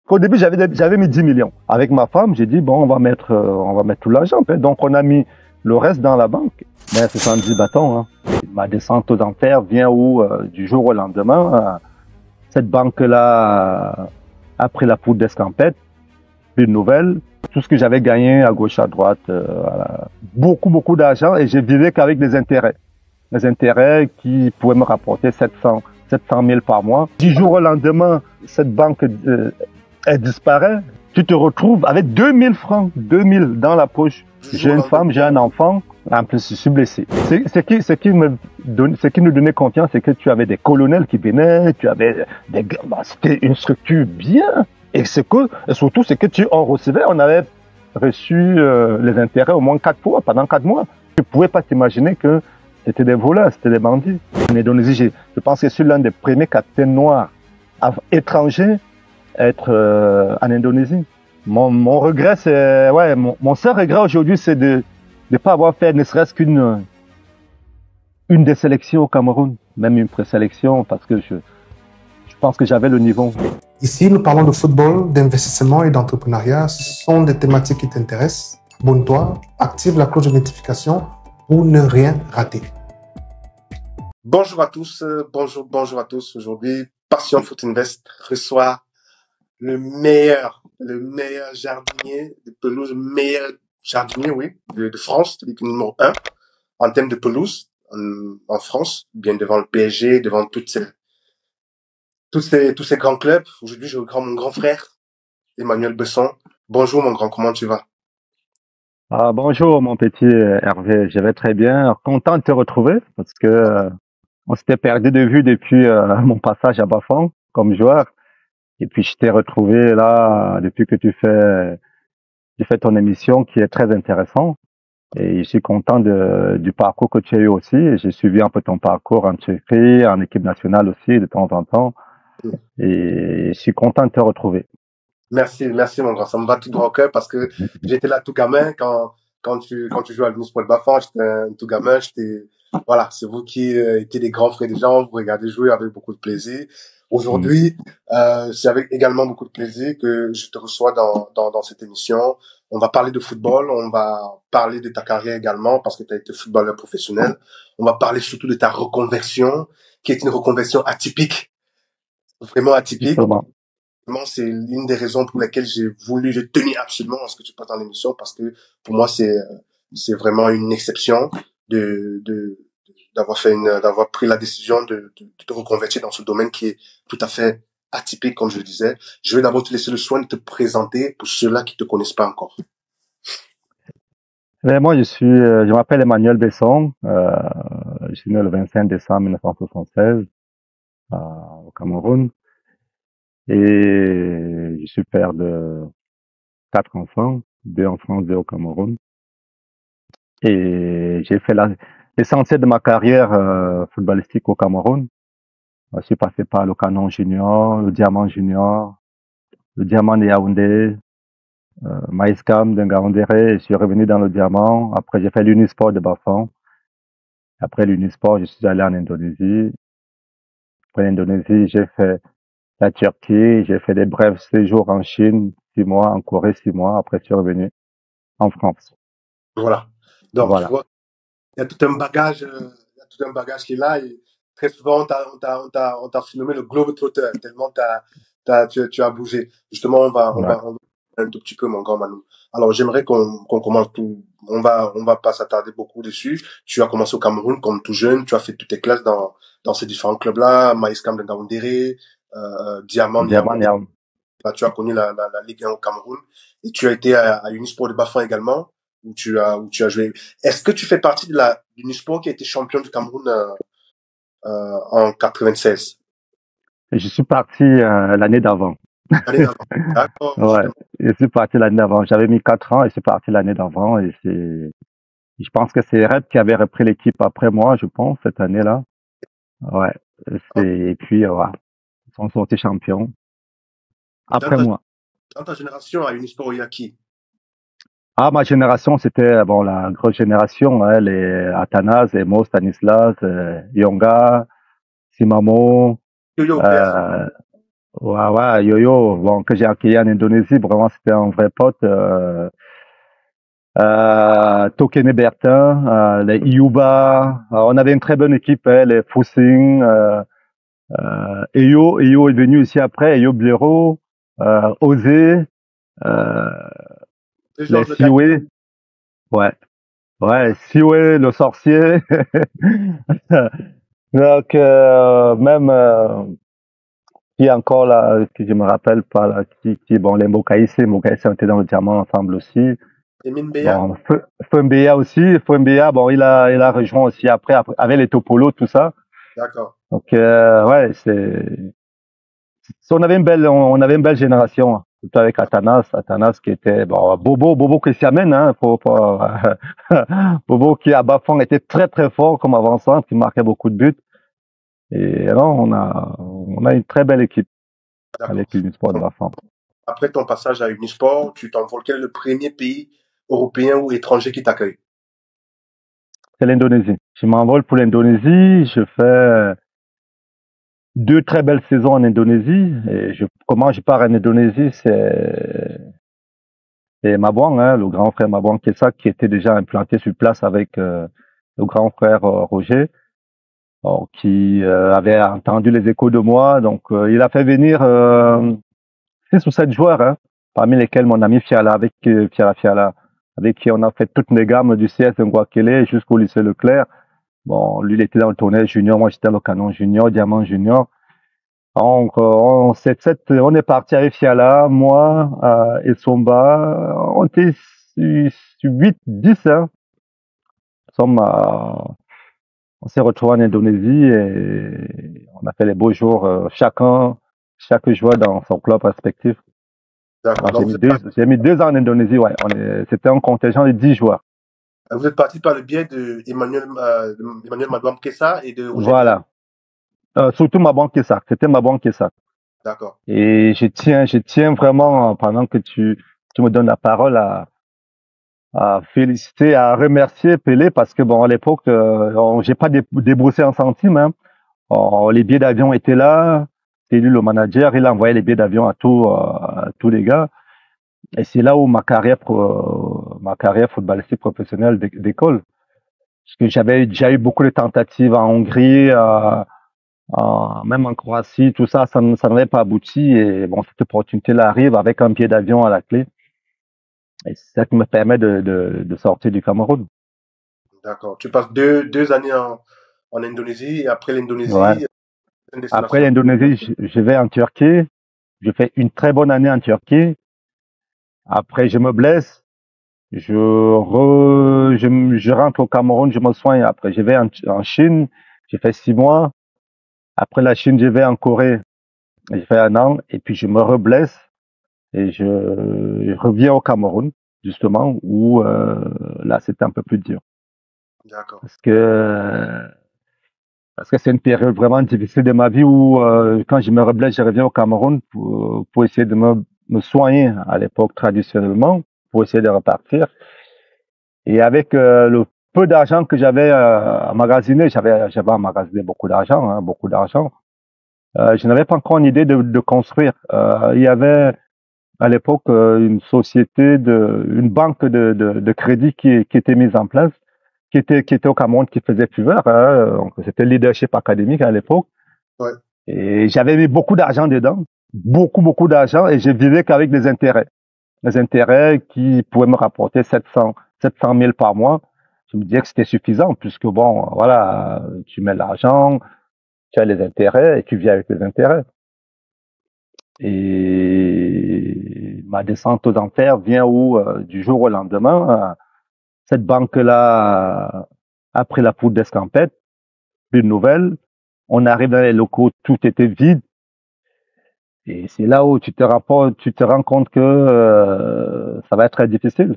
Au début, j'avais mis 10 millions. Avec ma femme, j'ai dit, bon, on va mettre tout l'argent. Donc, on a mis le reste dans la banque. Ben, 70 bâtons, hein. Ma descente aux enfers vient où, du jour au lendemain, cette banque-là a pris la poudre d'escampette, plus de nouvelles. Tout ce que j'avais gagné à gauche, à droite, voilà. Beaucoup d'argent, et j'ai vivé qu'avec des intérêts. Des intérêts qui pouvaient me rapporter 700 000 par mois. Du jour au lendemain, cette banque, elle disparaît. Tu te retrouves avec 2000 francs, 2000 dans la poche. J'ai une femme, j'ai un enfant. En plus, je suis blessé. Ce qui nous donnait confiance, c'est que tu avais des colonels qui venaient, tu avais c'était une structure bien. Et surtout, c'est que tu en recevais. On avait reçu les intérêts au moins 4 fois pendant 4 mois. Tu pouvais pas t'imaginer que c'était des voleurs, c'était des bandits. En Indonésie, je pense que je suis l'un des premiers capitaines noirs étrangers à être en Indonésie. Mon regret, c'est, mon seul regret aujourd'hui, c'est de ne pas avoir fait ne serait-ce qu'une des sélections au Cameroun, même une présélection, parce que je pense que j'avais le niveau. Ici, nous parlons de football, d'investissement et d'entrepreneuriat. Ce sont des thématiques qui t'intéressent. Abonne-toi, active la cloche de notification pour ne rien rater. Bonjour à tous, bonjour à tous. Aujourd'hui, Passion Foot Invest reçoit le meilleur jardinier de pelouse, meilleur jardinier, oui, de France, l'équipe numéro 1 en termes de pelouse en France, bien devant le PSG, devant tous ces grands clubs. Aujourd'hui, je reprends mon grand frère, Emmanuel Besson. Bonjour mon grand, comment tu vas? Bonjour mon petit Hervé, je vais très bien. Content de te retrouver parce que on s'était perdu de vue depuis mon passage à Bafang comme joueur. Et puis je t'ai retrouvé là depuis que tu fais ton émission qui est très intéressant. Et je suis content du parcours que tu as eu aussi. Et j'ai suivi un peu ton parcours en Tchéquie, en équipe nationale aussi de temps en temps. Et je suis content de te retrouver. Merci mon grand. Ça me va tout droit au cœur parce que j'étais là tout gamin quand tu jouais à l'Unisport de Bafang. J'étais un tout gamin. Voilà, c'est vous qui étiez des grands frères des gens. Vous regardez jouer avec beaucoup de plaisir. Aujourd'hui, c'est avec également beaucoup de plaisir que je te reçois dans cette émission. On va parler de football. On va parler de ta carrière également parce que tu as été footballeur professionnel. On va parler surtout de ta reconversion qui est une reconversion atypique. Vraiment atypique. Justement. C'est l'une des raisons pour lesquelles je tenais absolument à ce que tu passes dans l'émission parce que pour moi c'est vraiment une exception d'avoir pris la décision de te reconvertir dans ce domaine qui est tout à fait atypique comme je le disais. Je vais d'abord te laisser le soin de te présenter pour ceux-là qui te connaissent pas encore. Mais moi je m'appelle Emmanuel Besson, je suis né le 25 décembre 1976 au Cameroun. Et je suis père de 4 enfants, 2 en France, 2 au Cameroun. Et j'ai fait l'essentiel de ma carrière footballistique au Cameroun. Je suis passé par le Canon Junior, le Diamant Junior, le Diamant de Yaoundé, Maïskam de Ngaoundéré. Je suis revenu dans le Diamant. Après, j'ai fait l'Unisport de Bafang. Après l'Unisport, je suis allé en Indonésie. Après l'Indonésie, j'ai fait la Turquie, j'ai fait des brefs séjours en Chine, 6 mois, en Corée, 6 mois. Après, je suis revenu en France. Voilà. Donc, voilà. Tu vois, il y a tout un bagage qui est là et très souvent, on t'a surnommé le Globetrotter tellement tu as bougé. Justement, on va un tout petit peu, mon grand Manu. Alors, j'aimerais qu'on commence tout. On va pas s'attarder beaucoup dessus. Tu as commencé au Cameroun comme tout jeune. Tu as fait toutes tes classes dans ces différents clubs-là. Maïskam de Ngaoundéré, Diamant. Là, tu as connu la Ligue 1 au Cameroun. Et tu as été à Unisport de Bafang également, où tu as joué. Est-ce que tu fais partie de l'Unisport qui a été champion du Cameroun, en 96? Je suis parti l'année d'avant. L'année d'avant. D'accord. Ouais, je suis parti l'année d'avant. J'avais mis 4 ans et je suis parti l'année d'avant. Et je pense que c'est Red qui avait repris l'équipe après moi, je pense, cette année-là. Ouais. Et puis, voilà. Ils sont sortis champions. Après moi. Dans ta génération, à Unisport, il y a qui? Ma génération, c'était, la grosse génération, hein, les Athanase, Emo, Stanislas, Yonga, Simamo, Ouais, ouais, Yo-Yo, bon, que j'ai accueilli en Indonésie, vraiment, c'était un vrai pote. Tokene Bertin, les Iuba, on avait une très bonne équipe, hein, les Foussing, Eyo est venu ici après, Eyo Blero, Osé, euh, Ce les genre de gars. Siwe, ouais, ouais, Siwe, le sorcier. Donc, même, qui est encore là, que je me rappelle pas là, bon, les Mokaïsé, on était dans le diamant ensemble aussi. Emin Beya. Bon, Fembea aussi, Fembea, bon, il a rejoint aussi après, avec les Topolo, tout ça. D'accord. Donc, ouais, on avait on avait une belle génération, hein. Surtout avec Atanas qui était, bon, Bobo qui s'y amène, hein, Bobo qui à Bafang était très très fort comme avançant, qui marquait beaucoup de buts. Et non, on a une très belle équipe D'accord. avec l'Unisport de Bafang. Après ton passage à Unisport, tu t'envoles. Quel est le premier pays européen ou étranger qui t'accueille? C'est l'Indonésie. Je m'envole pour l'Indonésie, je fais 2 très belles saisons en Indonésie. Et comment je pars en Indonésie, c'est Mabouang, hein, le grand frère Mabouang Kessa, qui était déjà implanté sur place avec le grand frère Roger, qui avait entendu les échos de moi. Donc, il a fait venir 6 ou 7 joueurs, hein, parmi lesquels mon ami Fiala, Fiala, avec qui on a fait toutes les gammes du CS Nguakele jusqu'au lycée Leclerc. Bon, lui, il était dans le tournoi junior, moi j'étais dans le canon junior, diamant junior. Donc, on est parti avec Fiala, moi, et Somba. On était 8, 10, hein. Sommes, on s'est retrouvés en Indonésie et on a fait les beaux jours, chaque joueur dans son club respectif. D'accord. Donc, J'ai mis 2 ans en Indonésie, ouais. C'était un contingent de 10 joueurs. vous êtes parti par le biais de Emmanuel Madouam Kessa et de Roger Milla. Voilà. Surtout ma banque ça. C'était ma banque ça. D'accord. Et je tiens vraiment, pendant que tu me donnes la parole, à féliciter, à remercier Pelé parce que bon, à l'époque, j'ai pas débroussé un centime, hein. Les billets d'avion étaient là. C'est lui le manager, il a envoyé les billets d'avion à tous les gars. Et c'est là où ma carrière footballistique professionnelle d'école. Parce que j'avais déjà eu beaucoup de tentatives en Hongrie, même en Croatie, tout ça, ça n'avait pas abouti. Et bon, cette opportunité-là arrive avec un billet d'avion à la clé. Et c'est ça qui me permet de sortir du Cameroun. D'accord. Tu passes deux années en Indonésie et après Ouais. l'Indonésie, une Après destination. l'Indonésie, je vais en Turquie. Je fais une très bonne année en Turquie. Après, je me blesse. Je rentre au Cameroun, je me soigne. Après, je vais en Chine. J'ai fait 6 mois. Après la Chine, je vais en Corée. J'ai fait 1 an. Et puis, je me reblesse. Et je reviens au Cameroun, justement, où là, c'était un peu plus dur. D'accord. Parce que c'est une période vraiment difficile de ma vie où, quand je me reblesse, je reviens au Cameroun pour essayer de me soigner à l'époque traditionnellement, pour essayer de repartir. Et avec le peu d'argent que j'avais emmagasiné, j'avais emmagasiné beaucoup d'argent, hein, beaucoup d'argent. Je n'avais pas encore une idée de construire. Il y avait à l'époque une une banque de crédit qui était mise en place, qui était au Cameroun, qui faisait fureur, hein. Donc, c'était Leadership Académique à l'époque. Ouais. Et j'avais mis beaucoup d'argent dedans, beaucoup d'argent, et je vivais qu'avec des intérêts. Des intérêts qui pouvaient me rapporter 700 000 par mois. Je me disais que c'était suffisant, puisque bon, voilà, tu mets l'argent, tu as les intérêts et tu vis avec les intérêts. Et ma descente aux enfers vient où, du jour au lendemain, cette banque-là a pris la poudre d'escampette, plus de nouvelles. On arrive dans les locaux, tout était vide. Et c'est là où tu te rends compte que ça va être très difficile.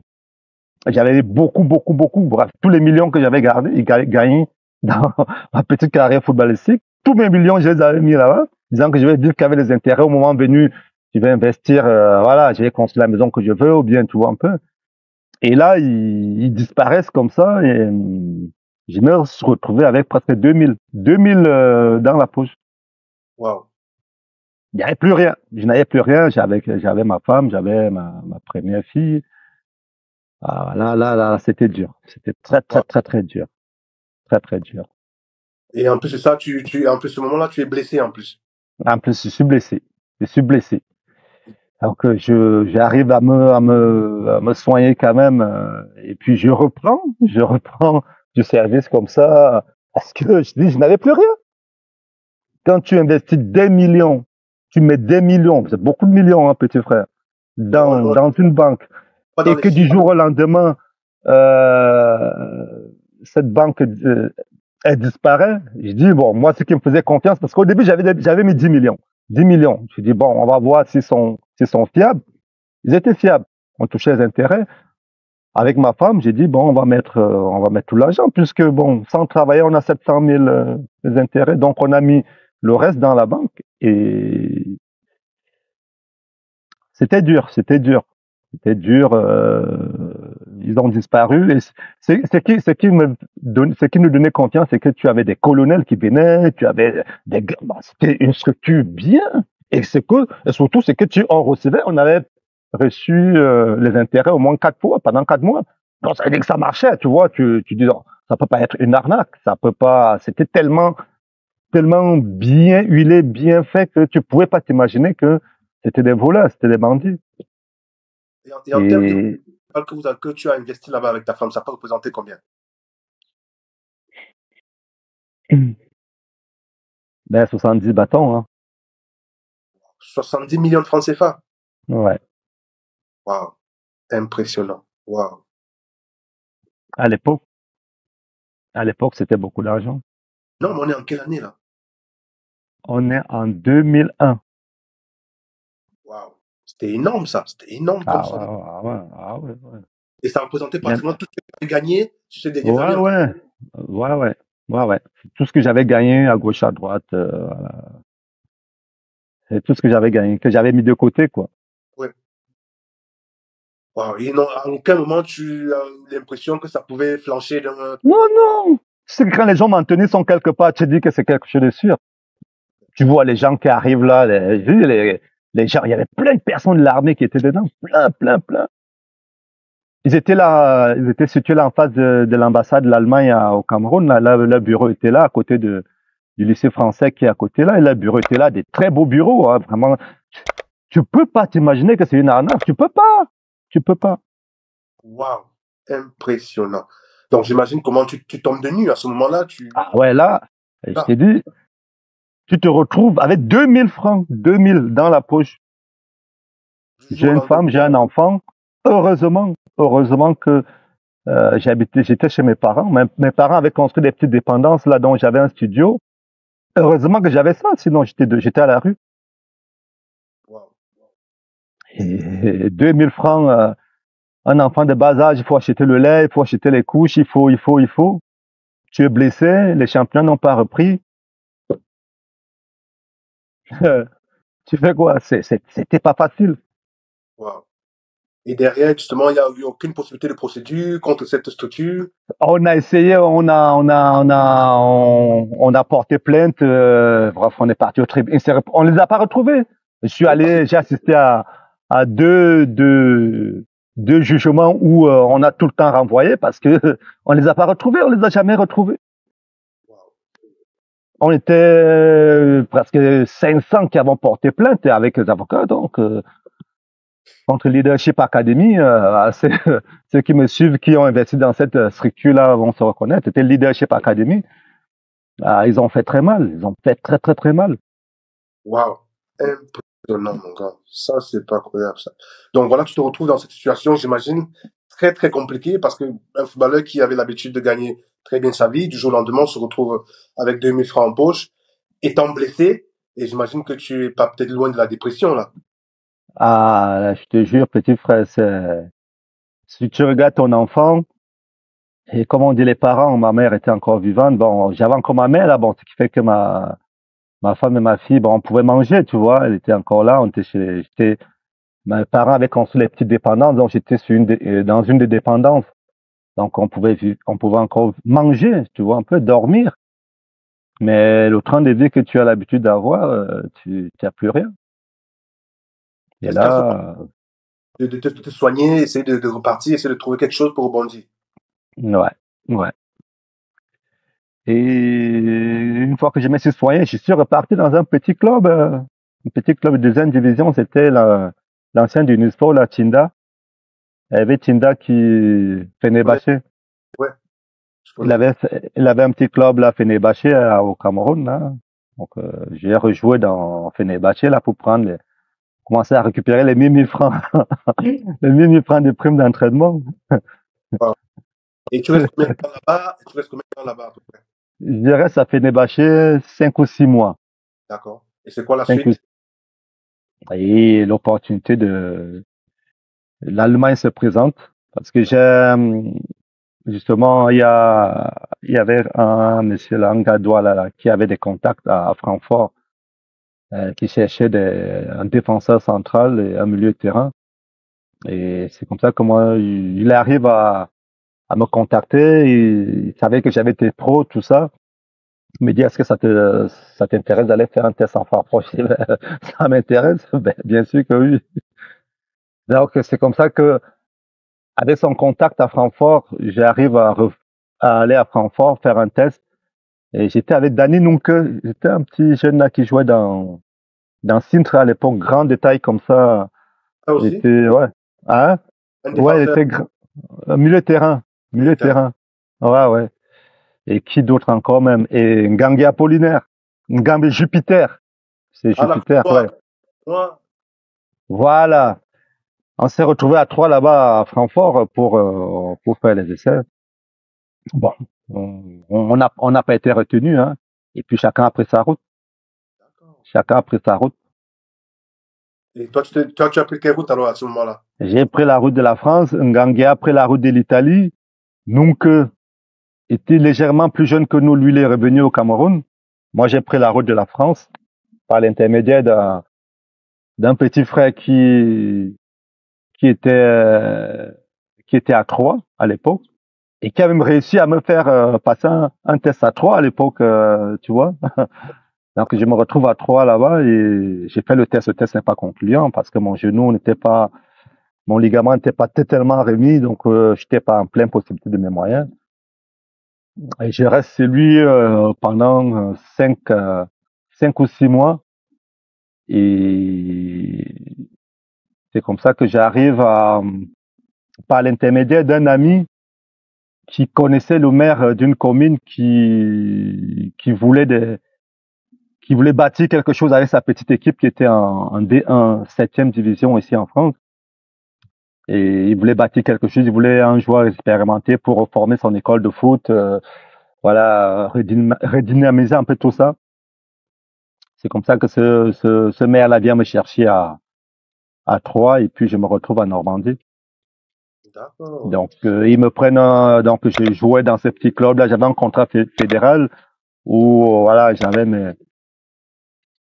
J'avais beaucoup, bref, tous les millions que j'avais gagnés dans ma petite carrière footballistique, tous mes millions, je les avais mis là-bas, disant que je vais vivre qu'avec les intérêts. Au moment venu, je vais investir, voilà, je vais construire la maison que je veux, ou bien, tu vois, un peu. Et là, ils disparaissent comme ça, et je me suis retrouvé avec presque 2000 dans la poche. Wow. Il n'y avait plus rien. Je n'avais plus rien. J'avais ma femme, j'avais ma première fille. Ah, là, c'était dur. C'était très, très, Wow. très, très dur. Très, très dur. Et en plus de ça, en plus, ce moment-là, tu es blessé en plus. En plus, je suis blessé. Je suis blessé. Donc, j'arrive à me soigner quand même. Et puis, je reprends du service comme ça. Parce que je dis, je n'avais plus rien. Quand tu investis des millions, tu mets des millions, c'est beaucoup de millions, hein, petit frère, dans une banque, Pas dans et les que du chiffres. jour au lendemain, euh, cette banque, elle disparaît. Je dis, bon, moi, ce qui me faisait confiance, parce qu'au début, j'avais mis 10 millions. 10 millions. Je dis, bon, on va voir s'ils sont fiables. Ils étaient fiables. On touchait les intérêts. Avec ma femme, j'ai dit, bon, on va mettre tout l'argent, puisque, bon, sans travailler, on a 700 000 les intérêts. Donc, on a mis le reste dans la banque. Et c'était dur, c'était dur. C'était dur. Ils ont disparu. Et ce qui nous donnait confiance, c'est que tu avais des colonels qui venaient, tu avais c'était une structure bien. Et surtout, c'est que on recevait, on avait reçu les intérêts au moins 4 fois, pendant 4 mois. Donc, ça veut dire que ça marchait, tu vois. Tu dis, non, ça peut pas être une arnaque. Ça peut pas, c'était tellement bien huilé, bien fait que tu pouvais pas t'imaginer que c'était des voleurs, c'était des bandits. Et en termes de Et que tu as investi là-bas avec ta femme, ça peut représenter combien? ben 70 bâtons, hein. 70 millions de francs CFA. Ouais. Waouh. Impressionnant. Waouh. À l'époque, à l'époque, c'était beaucoup d'argent. Non, mais on est en quelle année là? On est en 2001. Waouh. C'était énorme ça. C'était énorme comme Ah somme. ouais, ah ouais, ah ouais, ouais. Et ça représentait Bien- pratiquement tout ce que tu avais gagné sur ces dernières Ouais, années. ouais, ouais, ouais, ouais, ouais. Tout ce que j'avais gagné à gauche, à droite, voilà. C'est tout ce que j'avais gagné, que j'avais mis de côté, quoi. Ouais. Waouh. Et non, à aucun moment tu as eu l'impression que ça pouvait flancher d'un. Non, non. C'est que quand les gens m'en tenaient sont quelque part, tu te dis que c'est quelque chose de sûr. Tu vois les gens qui arrivent là, les gens, il y avait plein de personnes de l'armée qui étaient dedans, plein, plein, plein. Ils étaient là, ils étaient situés là en face de l'ambassade de l'Allemagne au Cameroun. Là, le bureau était là, à côté du lycée français qui est à côté là. Et le bureau était là, des très beaux bureaux, hein, vraiment. Tu peux pas t'imaginer que c'est une arnaque. Tu peux pas. Tu peux pas. Waouh. Impressionnant. Donc j'imagine comment tu tombes de nu à ce moment-là. Ah ouais, là, je Ah, t'ai dit, tu te retrouves avec 2000 francs, 2000 dans la poche. du J'ai jour au une lendemain. femme, j'ai un enfant. Heureusement que j'étais chez mes parents. Mes parents avaient construit des petites dépendances là dont j'avais un studio. Heureusement que j'avais ça, sinon j'étais à la rue. Waouh. Et 2000 francs, un enfant de bas âge, il faut acheter le lait, il faut acheter les couches, il faut. Tu es blessé, les champions n'ont pas repris. Tu fais quoi? C'était pas facile. Waouh. Et derrière, justement, il n'y a eu aucune possibilité de procédure contre cette structure. On a essayé, on a porté plainte. Bref, on est parti au tribunal. On les a pas retrouvés. Oui, parce que J'ai assisté à deux jugements où on a tout le temps renvoyé parce que on les a pas retrouvés, on les a jamais retrouvés. waouh. On était presque 500 qui avons porté plainte avec les avocats, donc contre Leadership Academy, ceux qui me suivent, qui ont investi dans cette structure-là vont se reconnaître. C'était Leadership Academy. Ils ont fait très mal. Ils ont fait très, très, très mal. Waouh. Impressionnant, mon gars. Ça, c'est pas croyable, ça. Donc voilà, tu te retrouves dans cette situation, j'imagine, très, très compliquée parce que un footballeur qui avait l'habitude de gagner très bien sa vie, du jour au lendemain, se retrouve avec 2000 francs en poche, étant blessé. Et j'imagine que tu es pas peut-être loin de la dépression, là. Ah, je te jure, petit frère, si tu regardes ton enfant, et comme on dit les parents, ma mère était encore vivante, bon, j'avais encore ma mère là, bon, ce qui fait que ma femme et ma fille, bon, on pouvait manger, tu vois, elle était encore là, mes parents avaient construit les petites dépendances, donc j'étais dans une des dépendances. Donc on pouvait encore manger, tu vois, un peu dormir. Mais le train de vie que tu as l'habitude d'avoir, tu n'as plus rien. Et Est-ce qu'à ce moment là, de te soigner, essayer de repartir, essayer de trouver quelque chose pour rebondir? ouais, ouais. Et une fois que je me suis soigné, je suis reparti dans un petit club de deuxième division. C'était l'ancien du Nisport, la Tinda. Il y avait Tinda qui Je connais, Fenerbahçe. ouais, je Il connais. avait, il avait un petit club là, Fenerbahçe, au Cameroun, là. Donc, j'ai rejoué dans Fenerbahçe là pour commencer à récupérer les 1 000 francs, les 1 000 francs de primes d'entraînement. Wow. Et tu restes combien de temps là-bas? Et tu restes combien de temps là-bas à peu près? Je dirais ça Fenerbahçe 5 ou 6 mois. D'accord. Et c'est quoi la 5 ou... suite? Et l'opportunité de l'Allemagne se présente parce que justement il y avait un monsieur Langadois là qui avait des contacts à Francfort, qui cherchait un défenseur central et un milieu de terrain. Et c'est comme ça que moi, il arrive à me contacter. Il savait que j'avais été pro, tout ça. Il me dit, est-ce que ça t'intéresse d'aller faire un test en Francfort? Je dis, ben, ça m'intéresse. Ben, bien sûr que oui. Donc, c'est comme ça que, avec son contact à Francfort, j'arrive à aller à Francfort faire un test. Et j'étais avec Danny Nunke. J'étais un petit jeune là qui jouait dans Sintra à l'époque, grand détail comme ça. Ça Il aussi? était, ouais. Hein? Un Ouais, il défenseur était grand. Milieu de terrain. Milieu de militaire. terrain. Ouais, ouais. Et qui d'autre encore même? Et Ngangi Apollinaire. Ngangi Jupiter. C'est Ah, d'accord. Jupiter, ouais. Moi, Voilà. On s'est retrouvés à 3 là-bas à Francfort pour faire les essais. Bon. On n'a pas été retenus, hein. Et puis chacun a pris sa route. d'accord. Chacun a pris sa route. Et toi, tu as pris quelle route alors à ce moment-là? J'ai pris la route de la France. Ngangi a pris la route de l'Italie. Donc, était légèrement plus jeune que nous. Lui, il est revenu au Cameroun. Moi, j'ai pris la route de la France par l'intermédiaire d'un petit frère qui était, euh, qui était à Troyes à l'époque et qui avait même réussi à me faire passer un test à Troyes à l'époque, tu vois. Donc, je me retrouve à Troyes là-bas et j'ai fait le test. Le test n'est pas concluant parce que mon ligament n'était pas totalement remis, donc je n'étais pas en pleine possibilité de mes moyens. Et je reste chez lui pendant 5 ou 6 mois. Et c'est comme ça que j'arrive par l'intermédiaire d'un ami qui connaissait le maire d'une commune qui voulait bâtir quelque chose avec sa petite équipe qui était en D1, 7e division ici en France. Et il voulait bâtir quelque chose, il voulait un joueur expérimenté pour reformer son école de foot, voilà, redynamiser un peu tout ça. C'est comme ça que ce maire-là vient me chercher à Troyes et puis je me retrouve en Normandie. D'accord. Donc, ils me prennent, donc j'ai joué dans ce petit club-là. J'avais un contrat fédéral où, voilà, j'avais mes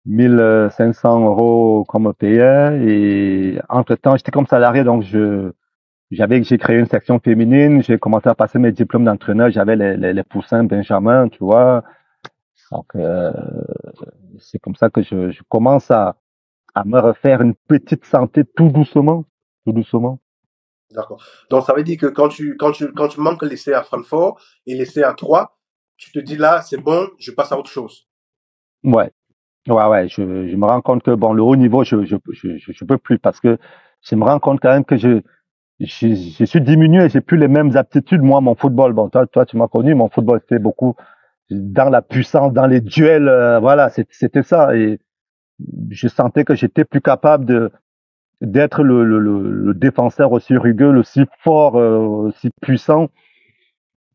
1 500 € qu'on me payait et entre-temps, j'étais comme salarié, donc j'ai créé une section féminine. J'ai commencé à passer mes diplômes d'entraîneur. J'avais les poussins Benjamin, tu vois. Donc, c'est comme ça que je commence à me refaire une petite santé tout doucement, tout doucement. D'accord. Donc, ça veut dire que quand tu manques l'essai à Francfort et l'essai à Troyes, tu te dis là, c'est bon, je passe à autre chose. Ouais, ouais, ouais. Je me rends compte que bon, le haut niveau, je peux plus parce que je me rends compte quand même que je suis diminué. J'ai plus les mêmes aptitudes. Moi, mon football, bon, toi, tu m'as connu. Mon football, c'était beaucoup dans la puissance, dans les duels. Voilà, c'était ça. Et je sentais que j'étais plus capable d'être le défenseur aussi rugueux, aussi fort, aussi puissant.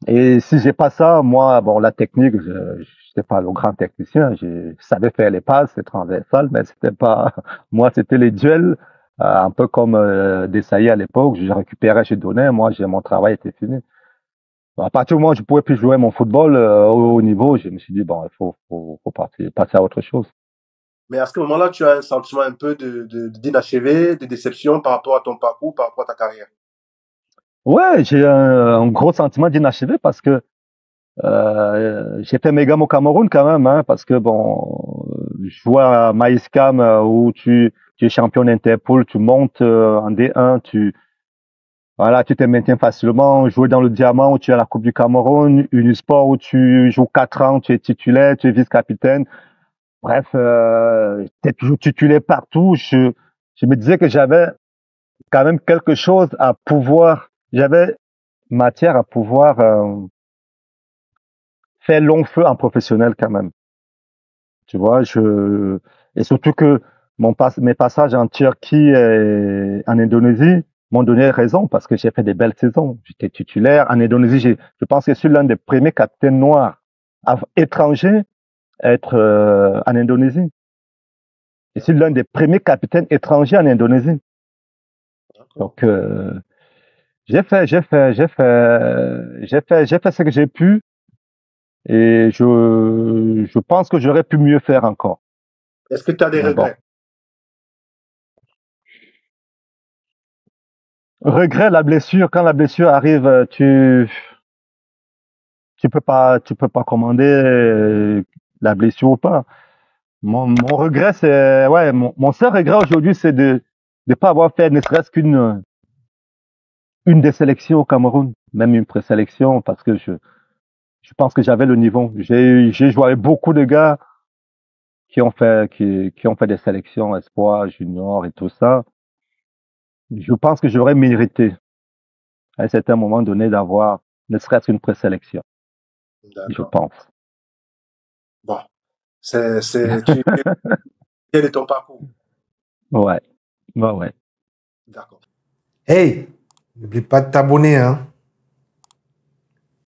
Et si j'ai pas ça, moi, bon, la technique, je n'étais pas le grand technicien. Je savais faire les passes, les transversales, mais c'était pas, moi, c'était les duels, un peu comme Desailly à l'époque. Je récupérais, je donnais. Moi, mon travail était fini. Bon, à partir du moment où je pouvais plus jouer mon football au haut niveau, je me suis dit bon, il faut passer à autre chose. Mais à ce moment-là, tu as un sentiment un peu d'inachevé, de déception par rapport à ton parcours, par rapport à ta carrière. Ouais, j'ai un gros sentiment d'inachevé parce que j'ai fait mes gammes au Cameroun quand même, hein, parce que bon, je vois à Maïskam où tu es champion d'Interpol, tu montes en D1, voilà, tu te maintiens facilement. Jouer dans le Diamant où tu es à la Coupe du Cameroun, Unisport où tu joues 4 ans, tu es titulaire, tu es vice-capitaine. Bref, tu es toujours titulaire partout. Je me disais que j'avais quand même quelque chose à pouvoir, j'avais matière à pouvoir faire long feu en professionnel quand même. Tu vois, et surtout que mes passages en Turquie et en Indonésie m'ont donné raison parce que j'ai fait des belles saisons. J'étais titulaire. En Indonésie, je pense que je suis l'un des premiers capitaines noirs étrangers à être en Indonésie. Je suis l'un des premiers capitaines étrangers en Indonésie. Donc, j'ai fait ce que j'ai pu et je pense que j'aurais pu mieux faire encore. Est-ce que tu as des regrets? Regret, la blessure. Quand la blessure arrive, tu peux pas commander la blessure ou pas. Mon regret, c'est, ouais, mon seul regret aujourd'hui, c'est de pas avoir fait ne serait-ce une des sélections au Cameroun, même une présélection, parce que je pense que j'avais le niveau. J'ai joué avec beaucoup de gars qui ont fait des sélections espoirs, juniors et tout ça. Je pense que j'aurais mérité à un certain moment donné d'avoir ne serait-ce qu'une présélection. Je pense. Bon, quel est ton parcours? Ouais. Ouais. D'accord. Hey, n'oublie pas de t'abonner, hein.